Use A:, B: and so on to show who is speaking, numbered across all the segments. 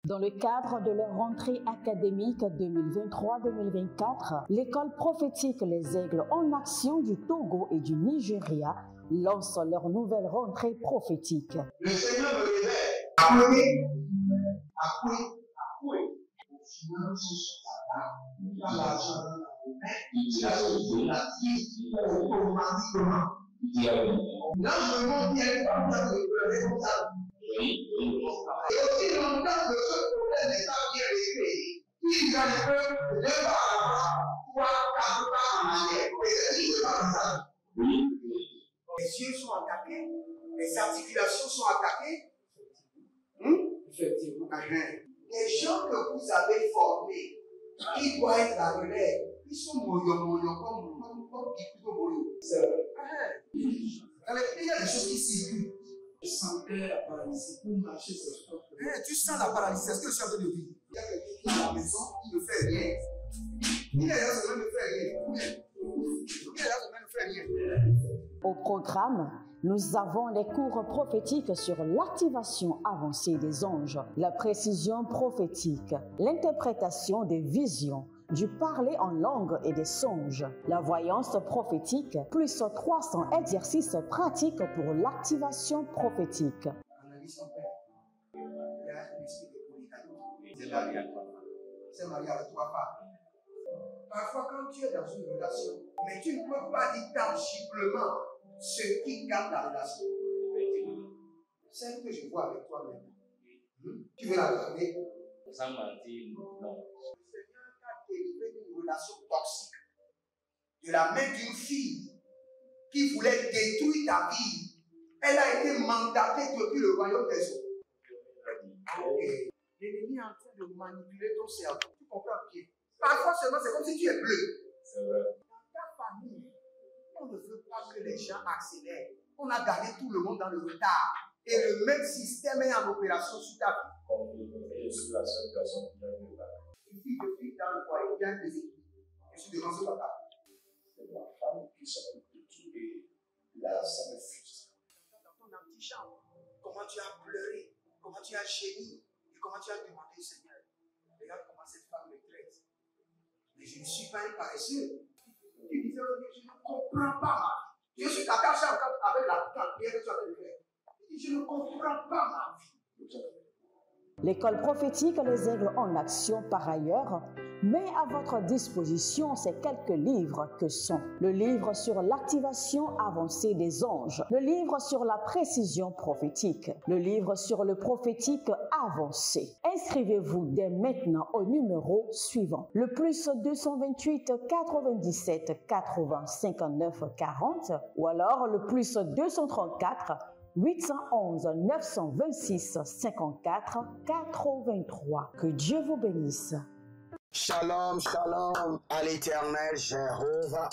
A: Dans le cadre de leur rentrée académique 2023-2024, l'école prophétique Les Aigles en Action du Togo et du Nigeria lance leur nouvelle rentrée prophétique.
B: Le Seigneur me révèle. Appuyez. Finances, l'argent, automatiquement. Là, je me montre bien comme ça. Et aussi longtemps que ce problème n'est pas bien réglé, ils peuvent deux pas en avant, trois, quatre pas en arrière. Et c'est pas comme ça. Les yeux sont attaqués, les articulations sont attaquées. Effectivement. Les gens que vous avez formés, qui doivent être la relève, ils sont moyons comme plutôt moyons. C'est vrai. Dans les pays, il y a des choses qui circulent. Je sentais la paralysie pour marcher sur le corps. Tu sens la paralysie, c'est ce que je suis en train de dire. Il y a quelqu'un qui est à la maison, qui ne fait rien. Il est là, ça ne fait rien. Il est là, ça ne fait rien.
A: Au programme, nous avons les cours prophétiques sur l'activation avancée des anges, la précision prophétique, l'interprétation des visions, du parler en langue et des songes, la voyance prophétique, plus 300 exercices pratiques pour l'activation prophétique.
B: Analyse son père. Il y a un esprit de polygamie. C'est marié à trois femmes. C'est marié à trois femmes. Parfois, quand tu es dans une relation, mais tu ne peux pas dire tangiblement ce qui garde la relation. Celle que je vois avec toi maintenant. Tu veux la regarder?
C: Sans mentir, non.
B: Délivré d'une relation toxique de la main d'une fille qui voulait détruire ta vie. Elle a été mandatée depuis le royaume des eaux. L'ennemi est en train de manipuler ton cerveau. Tu comprends bien? Parfois seulement, c'est comme si tu es bleu.
C: C'est vrai.
B: Dans ta famille, on ne veut pas que les gens accélèrent. On a gardé tout le monde dans le retard. Et le même système est en opération sur ta vie.
C: Je suis la seule personne qui a vu ça.
B: Une fille de fille dans le foyer, il y a un déséquilibre. Je suis devant ce papa.
C: C'est ma femme qui s'occupe de tout et là, ça me frustre.
B: Dans ton antichambre, comment tu as pleuré, comment tu as gémi et comment tu as demandé au Seigneur. Regarde comment cette femme me traite. Mais je ne suis pas un paresseux. Tu disais, je ne comprends pas ma vie. Je suis attaché encore avec la prière que tu as fait de faire. Je ne comprends pas ma vie.
A: L'école prophétique Les Aigles en Action, par ailleurs, met à votre disposition ces quelques livres que sont le livre sur l'activation avancée des anges, le livre sur la précision prophétique, le livre sur le prophétique avancé. Inscrivez-vous dès maintenant au numéro suivant, le plus 228 97 80 59 40 ou alors le plus 234 811 926 54 83. Que Dieu vous bénisse.
D: Shalom, shalom à l'Éternel Jéhovah,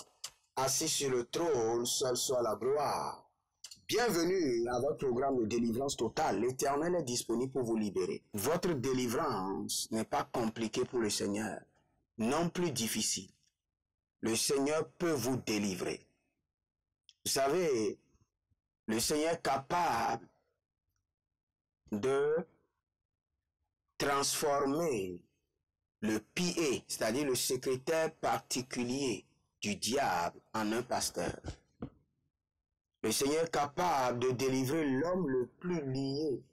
D: assis sur le trône, seul soit la gloire. Bienvenue à votre programme de délivrance totale. L'Éternel est disponible pour vous libérer. Votre délivrance n'est pas compliquée pour le Seigneur, non plus difficile. Le Seigneur peut vous délivrer. Vous savez, le Seigneur est capable de transformer le PA, c'est-à-dire le secrétaire particulier du diable, en un pasteur. Le Seigneur est capable de délivrer l'homme le plus lié,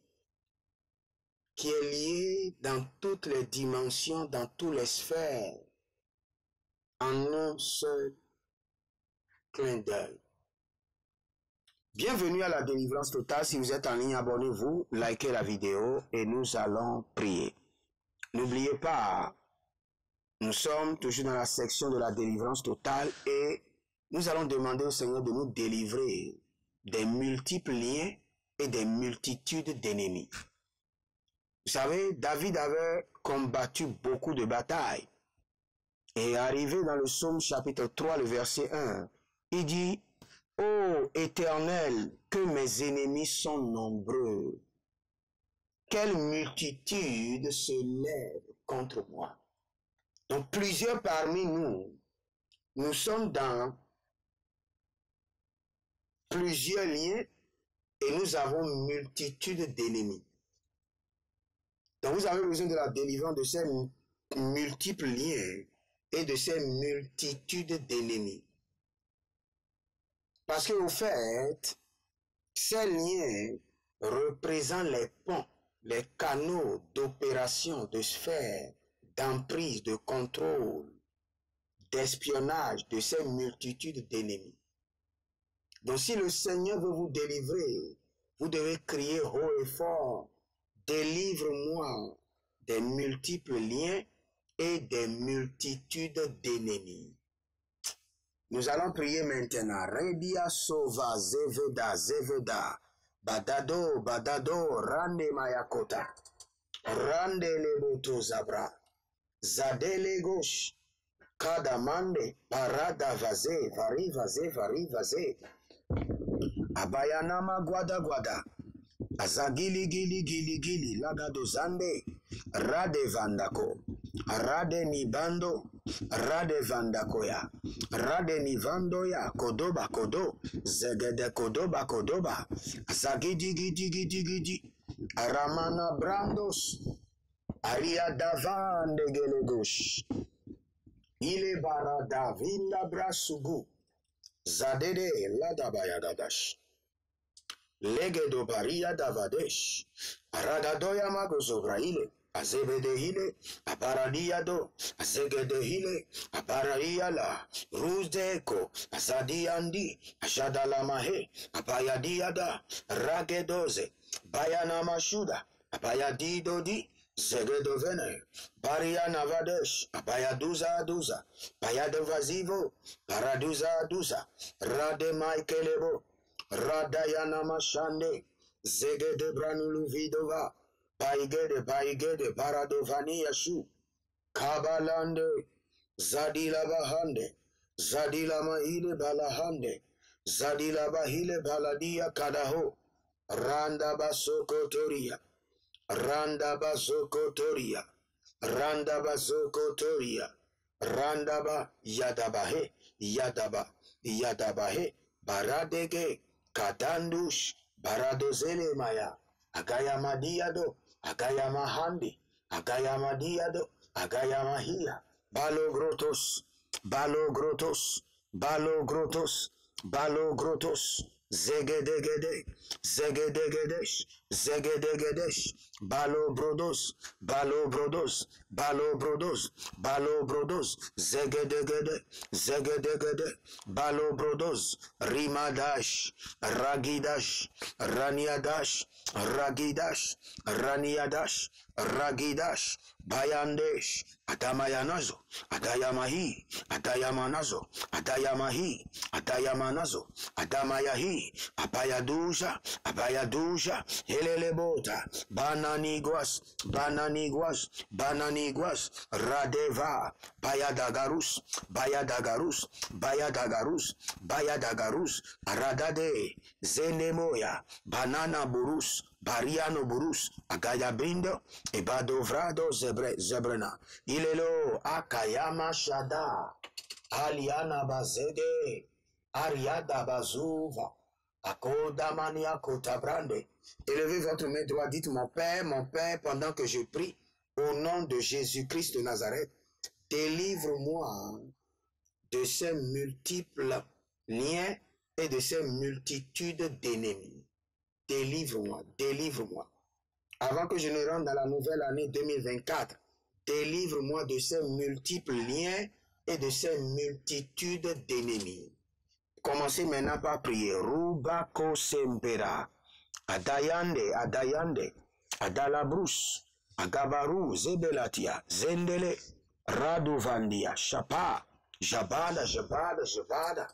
D: qui est lié dans toutes les dimensions, dans toutes les sphères, en un seul clin d'œil. Bienvenue à la délivrance totale. Si vous êtes en ligne, abonnez-vous, likez la vidéo et nous allons prier. N'oubliez pas, nous sommes toujours dans la section de la délivrance totale et nous allons demander au Seigneur de nous délivrer des multiples liens et des multitudes d'ennemis. Vous savez, David avait combattu beaucoup de batailles et arrivé dans le psaume chapitre 3, le verset 1, il dit: ô Éternel, que mes ennemis sont nombreux. Quelle multitude se lève contre moi. Donc plusieurs parmi nous, nous sommes dans plusieurs liens et nous avons multitude d'ennemis. Donc vous avez besoin de la délivrance de ces multiples liens et de ces multitudes d'ennemis. Parce qu'au fait, ces liens représentent les ponts, les canaux d'opération, de sphère, d'emprise, de contrôle, d'espionnage de ces multitudes d'ennemis. Donc si le Seigneur veut vous délivrer, vous devez crier haut et fort, délivre-moi des multiples liens et des multitudes d'ennemis. Nous allons prier maintenant. Redia sova zeveda zeveda. Badado badado rande mayakota. Rande leboto zabra. Zadele gauche. Kadamande parada vaze vari vaze vari vaze. Abayanama guada guada. Azagili gili gili gili lagado zande. Rade vandako. Rade nibando. Rade vandakoya. Rade nivandoya. Kodoba kodo. Zegede kodoba kodoba. Zagidi gidi gidi gidi. Aramana brandos. Aria davande gelegosh. Ile barada vinda brasugu. Zadede ladabayagadash. Legedo baria davadesh. Aragadoya magozobraile. Azebedehile, aparadiado, azegedehile, aparaiala, ruzdeko, azadiandi, ashadalamahe, apayadiada, ragedoze, bayanamashuda, apayadidodi, zegedovene, parianavadesh, apayaduza aduza, payadovazivo, paraduza aduza, rademaikelebo, radayanamashande, zegedebranuluvidova, Baigede, Baradovani Yashu, Kabalande, Zadila Bahande, Zadila Mahile Balahande, Zadila Bahile Baladia Kadaho, Randa Basokotoria, Randa Basokotoria, Randa Basokotoria, Randaba Yadabahe, Yadabahe, Baradege, Kadandush, Baradozele Maya, Agayamadiado, Agayamahandi, Agayamadíado, Agayamahia, Balogrotos, Balogrotos, Balogrotos, Balogrotos, Zegedegede, Zegedegedesh, Zegedegedesh, Balobrodos, Balobrodos, Balobrodos, Balobrodos, Zegedegede, Zegedegede, Balobrodos, Rimadash, Ragidash, Raniadash, Ragidash, Raniadash, Ragidash, Bayandesh, Adamayanazo, Adayamahi, Adayamanazo, Adayamahi, Adayamanazo, Adamayahi, Abayaduja, Abayaduja, Helelebota, Bananiguas, Bananiguas, Bananiguas, Radeva, Bayadagarus, Bayadagarus, Bayadagarus, Bayadagarus, Radade, Zenemoya, Banana Burus, Bariano Burus, Agayabindo, Ebadovrado Zebrena, Ilelo, Akayama Shada, Aliana Bazede, Ariada Bazuva, Akoda Mania Kotabrande. Élevez votre main droite, dites mon Père, pendant que je prie, au nom de Jésus-Christ de Nazareth, délivre-moi de ces multiples liens et de ces multitudes d'ennemis. Délivre-moi, délivre-moi. Avant que je ne rentre dans la nouvelle année 2024, délivre-moi de ces multiples liens et de ces multitudes d'ennemis. Commencez maintenant par prier. Rubako Sempera, Adayande, Adayande, Adalabrus, Agabaru, Zebelatia, Zendele, Radovandia, Shapa, Jabada, Jabada, Jabada,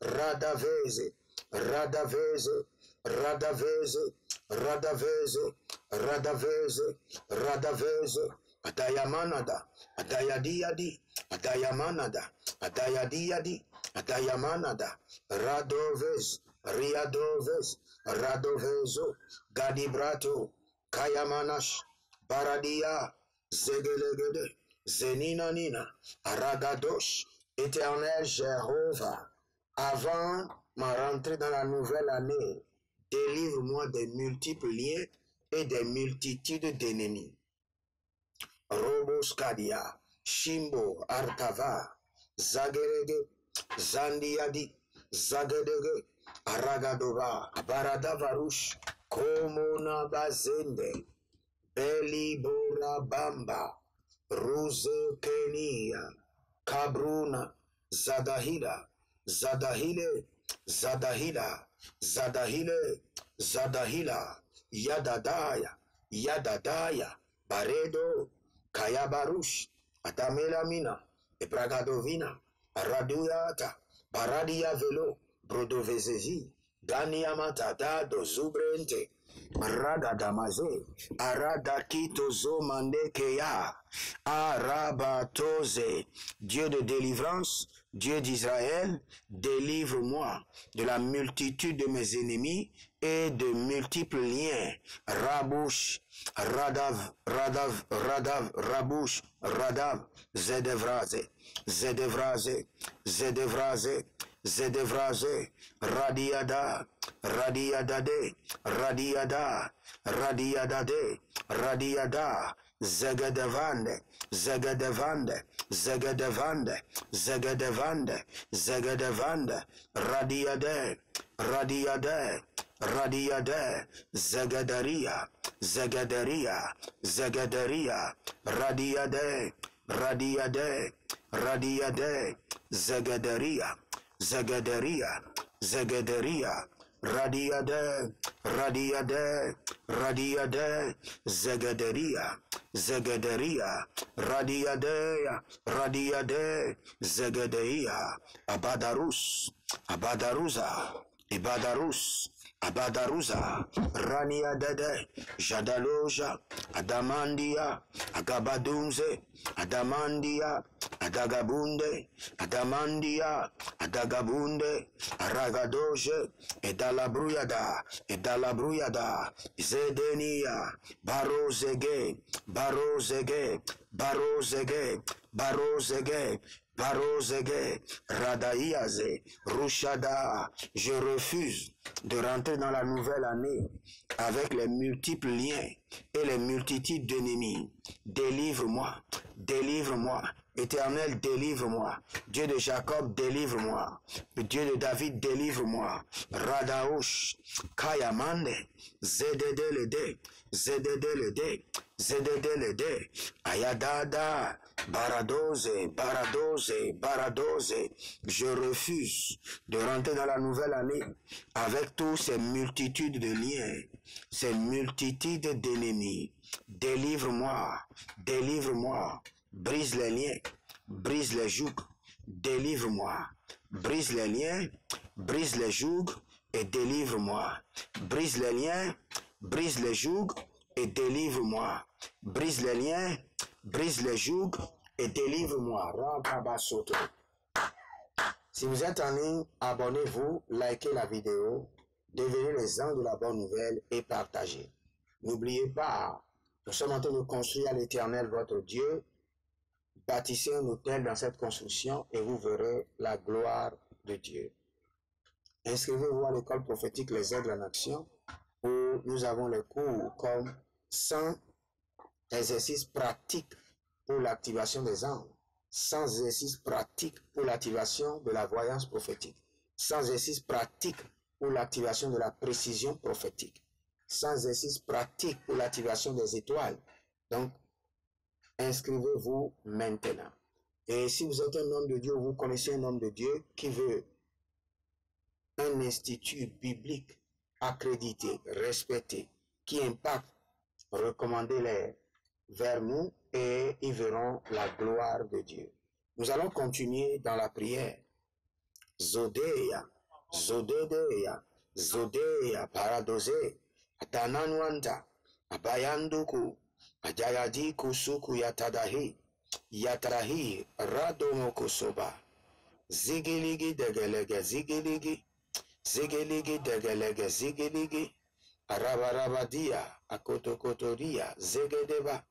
D: Radaveze, Radaveze, Radaveze, Radaveze, Radaveze, Radaveze, Adayamanada, Adayadiadi, Adayamanada, Adayadiadi, Adayamanada, Radovez, Riadovez, Radovezo, Gadibrato, Kayamanash, Baradia, Zegelegede, Zenina Nina, Aragadosh, Éternel Jéhovah, avant ma rentrée dans la nouvelle année, délivre-moi des multiples liens et des multitudes d'ennemis. Roboskadia, Shimbo, Artava, Zagerege, Zandiadi, Zagedege, Aragadova, Baradavarush, Komona Bazende, Beli Borabamba, Rose Kenia, Kabruna, Zadahila, Zadahile, Zadahila, Zadahile, Zadahila, Yadadaya, Yadadaya, Baredo, Kayabarush, Adamelamina, Ebragadovina, Raduyata, Baradia Velo, Brodovezezi, Ganiamata Dado Zubrente, Rada Damaze, Arada Kitozo Mandekeya, Arabatoze, Dieu de délivrance, Dieu d'Israël, délivre-moi de la multitude de mes ennemis et de multiples liens. Rabouche, Radav, Radav, Radav, Rabouche, Radav, Zedevraze, Zedevraze, Zedevraze, Zedevraze, Radiada, Radiadade, Radiada, Radiadade, Radiada, Zegadevande, Zegadevande, Zegadevande, Zegadevande, Zegadevande, Radiade, Radiade, Radiade, Zegadaria, Zegadaria, Zegadaria, Radiade, Radiade, Radiade, Zegadaria, Zegadaria, Zegadaria, Radiade, Radiade, Radiade, Zegadaria, Zegadaria, Radiade, Radiade, Zegadaria, Abadarus, Abadaruza, Ibadarus, Abadaruza, Rania Dede, Jadaloja, Adamandia, Agabadunze, Adamandia, Adagabunde, Adamandia, Adagabunde, Aragadoje, Edalabruyada, Edalabruyada, Zedenia, Barozege, Barozege, Barozege, Barozege, Barozege, Radaïaze, Rushada, je refuse de rentrer dans la nouvelle année avec les multiples liens et les multitudes d'ennemis. Délivre-moi, délivre-moi. Éternel, délivre-moi. Dieu de Jacob, délivre-moi. Dieu de David, délivre-moi. Radaosh, Kayamande, Zedede, Zedede, Zedede, Ayadada, Baradose, Baradose, Baradose. Je refuse de rentrer dans la nouvelle année avec tous ces multitudes de liens, ces multitudes d'ennemis. Délivre-moi, délivre-moi. Brise les liens, brise les jougs, délivre-moi. Brise les liens, brise les jougs et délivre-moi. Brise les liens, brise les jougs et délivre-moi. Brise les liens, brise les jougs et délivre-moi. Ragabasoto. Si vous êtes en ligne, abonnez-vous, likez la vidéo, devenez les gens de la bonne nouvelle et partagez. N'oubliez pas, nous sommes en train de construire à l'Éternel votre Dieu. Bâtissez un hôtel dans cette construction et vous verrez la gloire de Dieu. Inscrivez-vous à l'école prophétique Les Aigles en Action où nous avons les cours comme 100 exercices pratiques pour l'activation des anges, 100 exercices pratiques pour l'activation de la voyance prophétique, 100 exercices pratiques pour l'activation de la précision prophétique, 100 exercices pratiques pour l'activation des étoiles. Donc, inscrivez-vous maintenant. Et si vous êtes un homme de Dieu, vous connaissez un homme de Dieu qui veut un institut biblique accrédité, respecté, qui impacte, recommandez-les vers nous et ils verront la gloire de Dieu. Nous allons continuer dans la prière. Zodeya, Zodeya, Zodeya, Paradose, Atananwanta, Abayanduku, Ajayadi Kusuku Yatadahi, Yatarahi, Radomoko Soba, Zigiligi Degelege, Zigiligi, Zigiligi Degelege, Zigiligi, Arabarabadia, Akotokotoria, Zegedeba,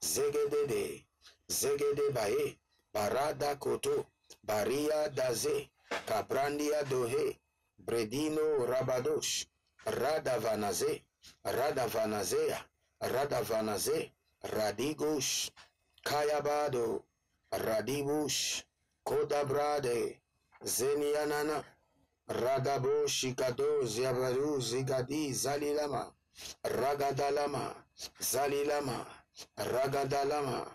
D: Zegedede, Zegedebae, Barada Koto, Baria Daze, Kabrandia Dohe, Bredino Rabadosh, Radavanaze, Radavanazea, Radavanaze, Radigosh, Kayabado, Radibush, Kodabrade, Zenianana, Radabo, Shikado, Ziabadu, Zigadi, Zalilama, Ragadalama, Zalilama, Ragadalama,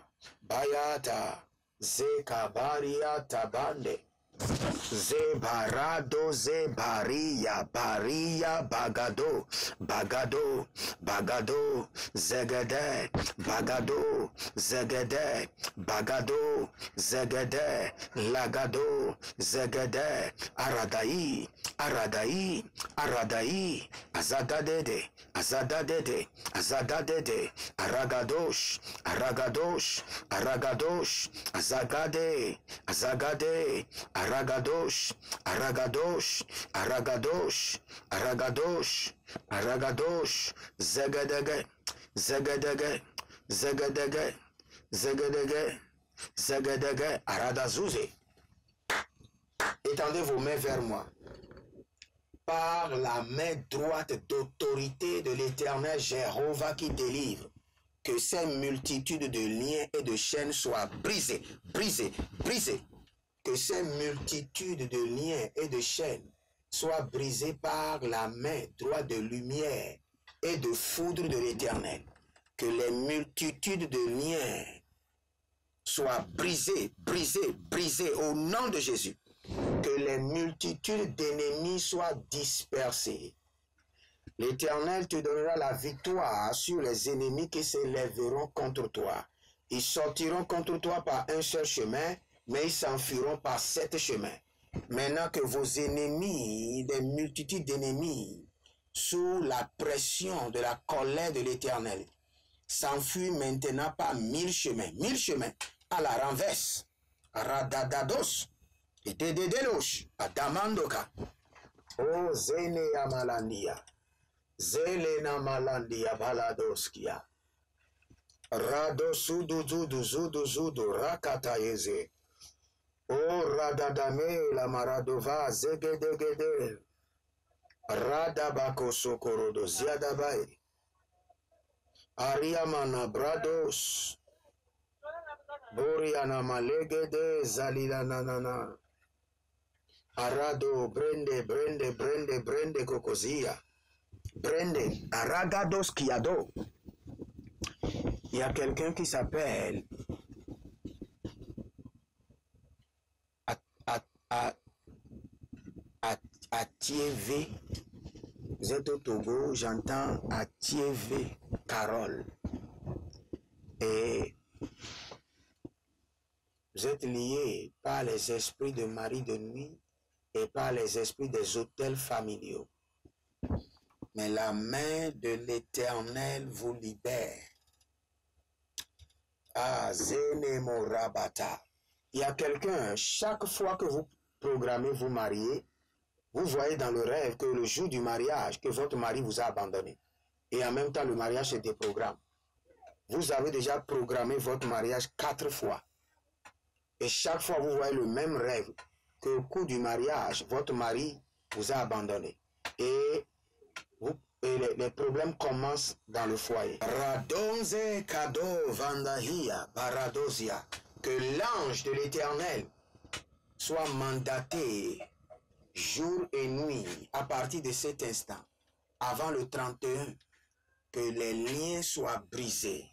D: Bayata, Zekabaria Tabande, Zebarado, Zebaria, Baria, Bagado, Bagado, Bagado, Zegede, Bagado, Zegede, Bagado, Zegede, Lagado, Zegede, Aradai, Aradai, Aradai, Azadadede, Azadadede, Azadadede, Aragadosh, Aragadosh, Aragadosh, Azagade, Azagade, Aragadosh, Aragadosh, Aragadosh, Aragadosh, Aragadosh, Zegadege, Zegadege, Zegadege, Zegadege, Zegadege, Aradazouze. Étendez vos mains vers moi. Par la main droite d'autorité de l'Éternel Jéhovah qui délivre, que ces multitudes de liens et de chaînes soient brisées, brisées, brisées. Que ces multitudes de liens et de chaînes soient brisées par la main droite de lumière et de foudre de l'Éternel. Que les multitudes de liens soient brisées, brisées, brisées au nom de Jésus. Que les multitudes d'ennemis soient dispersées. L'Éternel te donnera la victoire sur les ennemis qui s'élèveront contre toi. Ils sortiront contre toi par un seul chemin, mais ils s'enfuiront par 7 chemins. Maintenant que vos ennemis, des multitudes d'ennemis, sous la pression de la colère de l'Éternel, s'enfuient maintenant par 1000 chemins. 1000 chemins à la renverse. Radadados. Et Dededelosh. Adamandoka. Oh Zene Amalandia. Zelena Malandia Baladoskia. Rado Sudu Zudu Zudu Zudu Rakatayeze. Oh Radadame la Maradova Zegedegede. Radabako Sokorodo Ziadabai. Ariamana Brados. Boriana Malegede Zalila Nanana. Arado Brende Brende Brende Brende Kokozia. Brende Aragados Kiado. Il y a quelqu'un qui s'appelle Atiévé. Vous êtes au Togo, j'entends Atiévé Carole. Et vous êtes liés par les esprits de mari de nuit et par les esprits des hôtels familiaux. Mais la main de l'Éternel vous libère. Ah, Zénémo Rabata. Il y a quelqu'un, chaque fois que vous programmez vous marier, vous voyez dans le rêve que le jour du mariage, que votre mari vous a abandonné. Et en même temps, le mariage se déprogramme. Vous avez déjà programmé votre mariage 4 fois. Et chaque fois, vous voyez le même rêve, qu'au cours du mariage, votre mari vous a abandonné. Et les problèmes commencent dans le foyer. Radonze Kado Vandahia Baradosia. Que l'ange de l'Éternel soit mandaté jour et nuit à partir de cet instant, avant le 31, que les liens soient brisés,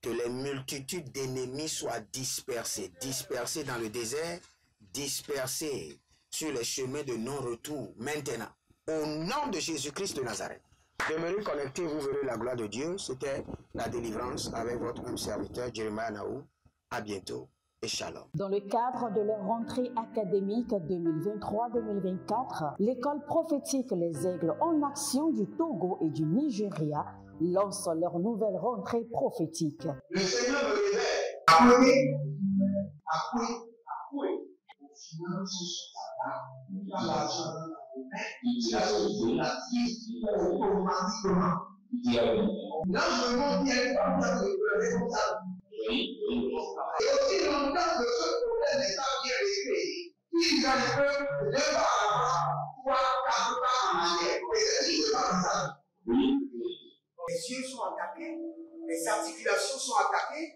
D: que les multitudes d'ennemis soient dispersés, dispersés dans le désert, dispersés sur les chemins de non-retour maintenant, au nom de Jésus-Christ de Nazareth. Demeurez connectés, vous verrez la gloire de Dieu. C'était la délivrance avec votre même serviteur, Jeremiah Naou. À bientôt et shalom.
A: Dans le cadre de leur rentrée académique 2023-2024, l'école prophétique Les Aigles en Action du Togo et du Nigeria lance leur nouvelle rentrée prophétique.
B: Le Seigneur me révèle. Appuyez. Finances il a l'argent dans la main, il a la vie automatiquement. Là, je me montre qu'il y a une femme qui a de responsable. Et aussi longtemps que ce problème n'est pas bien réglé, ils arrivent 2 pas à l'avant, 3, 4 pas en arrière. Et c'est pas comme ça. Les yeux sont attaqués, les articulations sont attaquées.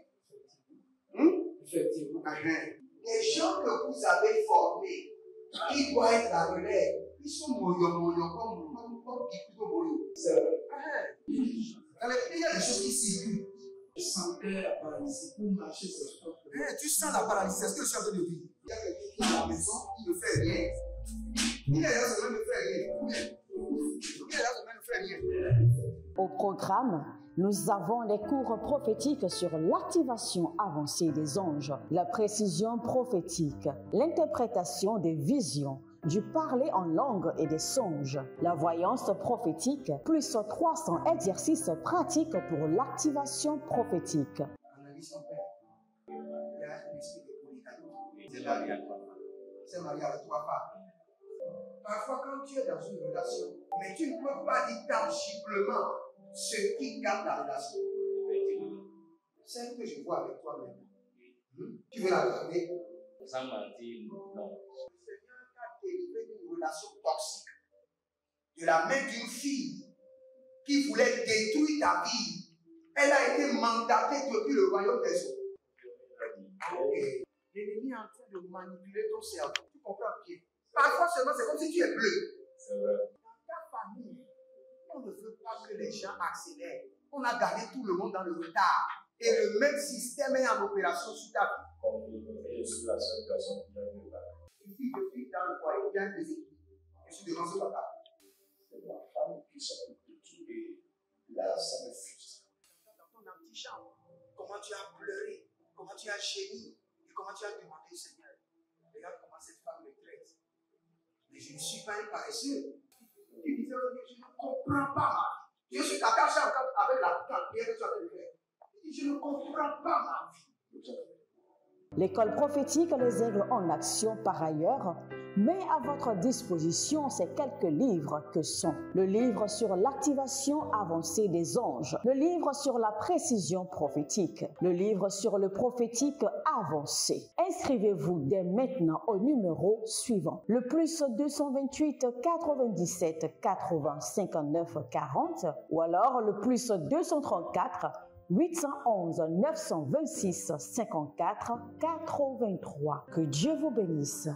B: Les gens que vous avez formés, qui doivent être la relève, ils sont comme plutôt moyo.
C: C'est vrai.
B: Dans les pays, il y a des choses qui circulent.
C: Je sentais la paralysie pour marcher sur ce sport.
B: Tu sens la paralysie, c'est ce que je suis en train de dire. Il y a quelqu'un qui est à la maison, qui ne fait rien. Il est là, ça ne fait rien. Il est là, ça ne fait rien.
A: Au programme, nous avons les cours prophétiques sur l'activation avancée des anges, la précision prophétique, l'interprétation des visions, du parler en langue et des songes, la voyance prophétique, plus 300 exercices pratiques pour l'activation prophétique.
B: Analyse son père. Il y a un esprit de polygamie. C'est marié avec 3 femmes. Parfois, quand tu es dans une relation, mais tu ne peux pas dire tangiblement ce qui garde la relation. Celle que je vois avec toi maintenant. Tu veux la regarder?
E: Sans mentir, non.
B: Délivré d'une relation toxique de la main d'une fille qui voulait détruire ta vie. Elle a été mandatée depuis le royaume des eaux. L'ennemi est en train de manipuler ton cerveau. Tu comprends bien? Parfois seulement, c'est comme si tu es bleu.
C: C'est vrai.
B: Dans ta famille, on ne veut pas que les gens accélèrent. On a gardé tout le monde dans le retard. Et le même système est en opération sur ta vie.
C: Je suis la seule personne qui a vu ça.
B: Une fille de fille dans le foyer, bien déséquilibrée. Je suis devant ce papa.
C: C'est ma femme qui s'occupe de tout et là, ça me frustre.
B: Dans ton antichambre, comment tu as pleuré, comment tu as gémi et comment tu as demandé au Seigneur. Regarde comment cette femme me traite. Mais je ne suis pas un paresseux. Tu disais, je ne comprends pas ma vie. Je suis attaché encore avec la prière que tu as fait de faire. Je ne comprends pas ma vie.
A: L'école prophétique Les Aigles en Action, par ailleurs, met à votre disposition ces quelques livres que sont le livre sur l'activation avancée des anges, le livre sur la précision prophétique, le livre sur le prophétique avancé. Inscrivez-vous dès maintenant au numéro suivant, le plus 228 97 80 59 40 ou alors le plus 234 811 926 54 83. Que Dieu vous bénisse.